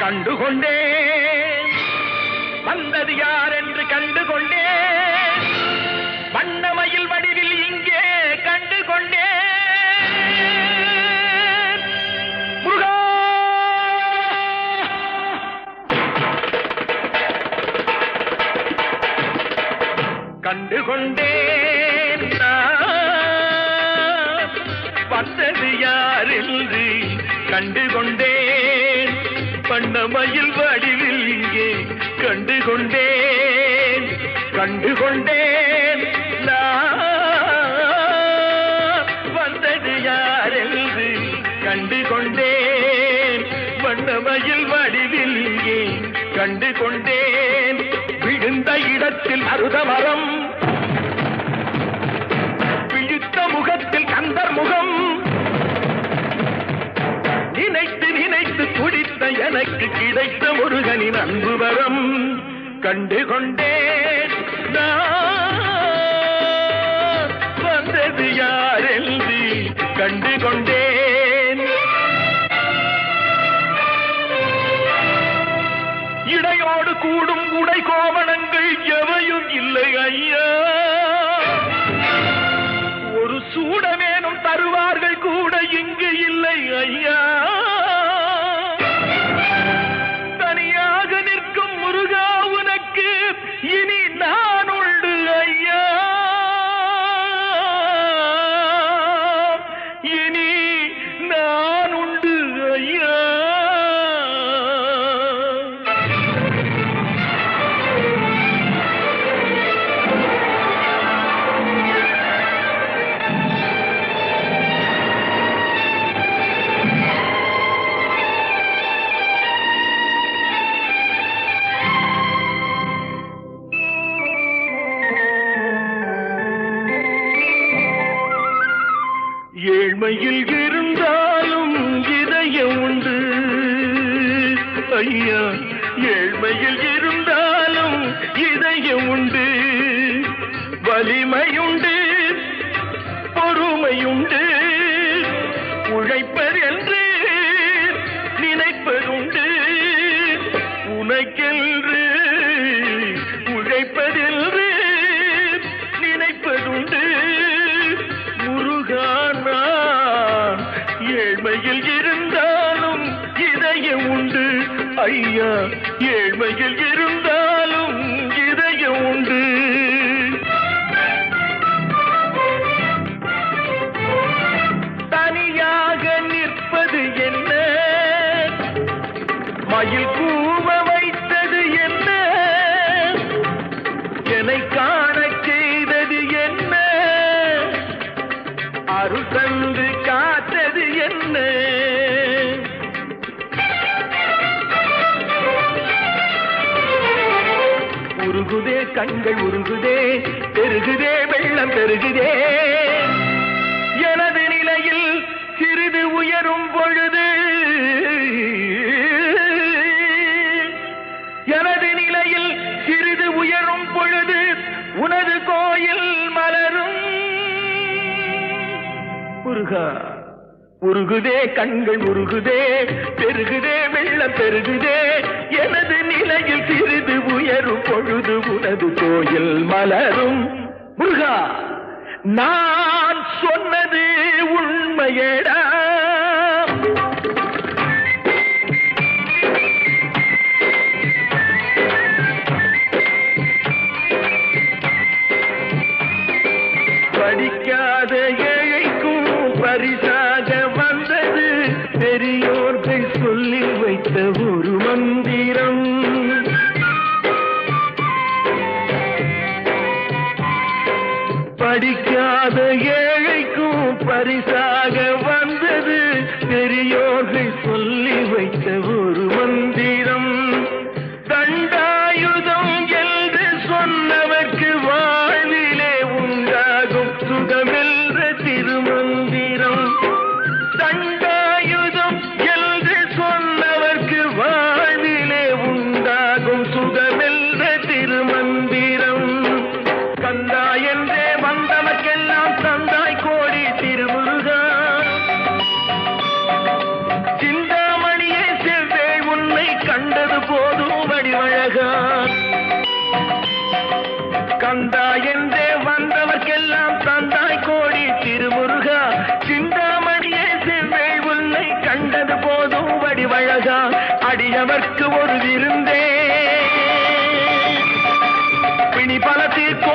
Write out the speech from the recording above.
கண்டுகொண்டேன் வந்தது யார் என்று கண்டுகொண்டேன் வண்ணமயில் வடிவில் இங்கே கண்டுகொண்டேன் முருகா கண்டுகொண்டேன் வந்தது யார் என்று கண்டுகொண்டேன் வண்ணமயில் வடிவில் இங்கே கண்டுகொண்டேன் கண்டுகொண்டேன் வந்தது யார் என்று கண்டுகொண்டேன் வண்ணமயில் வடிவில் இங்கே கண்டுகொண்டேன் விழுந்த இடத்தில் அருதமரம் விழித்த முகத்தில் கந்தர் முகம் நினைத்து நினைத்து துடித்த எனக்கு கிடைத்த முருகனின் அன்பு வரம் கண்டுகொண்டேன் வந்தது யார் என்று கண்டுகொண்டேன் இடையோடு கூடும் உடை கோவணங்கள் எவையும் இல்லை ஐயா ஒரு சூடமேனும் தருவார்கள் கூட இங்கு இல்லை ஐயா தனியாக நிற்கும் முருகா உனக்கு இனி நான் உண்டு ஐயா இனி நான் உண்டு ஐயா ஏழ்மையில் இருந்தாலும் இதயம் உண்டு ஐயா ஏழ்மையில் இருந்தாலும் இதயம் உண்டு வலிமையுண்டு பொறுமையுண்டு உழைப்பதென்று நினைப்பதுண்டு உனக்கென்று உழைப்பதென்று நினைப்பதுண்டு ஏழ்மையில் இருந்தாலும் இதயம் உண்டு ஐயா ஏழ்மையில் இருந்தாலும் இதயம் உண்டு தனியாக நிற்பது என்ன மயில் கூவ வைத்தது என்ன என்னை காண செய்தது என்ன அருள் தந்து காத்தது என்ன உருகுதே கண்கள் உருகுதே பெருகுதே வெள்ளம் பெருகுதே எனது நிலையில் சிறிது உயரும் பொழுது எனது நிலையில் சிறிது உயரும் பொழுது உனது கோயில் மலரும் முருகா உருகுதே கண்கள் உருகுதே பெருகுதே வெள்ளம் பெருகுதே எனது நிலையில் சிறிது உயரும் பொழுது உனது கோயில் மலரும் முருகா நான் சொன்னது உண்மையடா படிக்காத ஏழைக்கும் பரிசாக வந்தது பெரியோர்கள் சொல்லி வைத்த ஒரு மந்திரம் படிக்காத ஏழைக்கும் பரிசாக வந்தது பெரியோர்கள் சொல்லி வைத்த ஒரு மந்திரம் தண்டாயுதம் என்று சொன்னவர்க்கு வாழ்விலே உண்டாகும் சுகமென்ற திருமந்திரம் தண்டாயுதம் என்று சொன்னவர்க்கு வாழ்விலே உண்டாகும் சுகமென்ற திருமந்திரம் கந்தா என்றே வந்தவர்க்கெல்லாம் தந்தாய் கோடி திருமுருகா சிந்தாமணியே செவ்வி பல தீர்க்கும்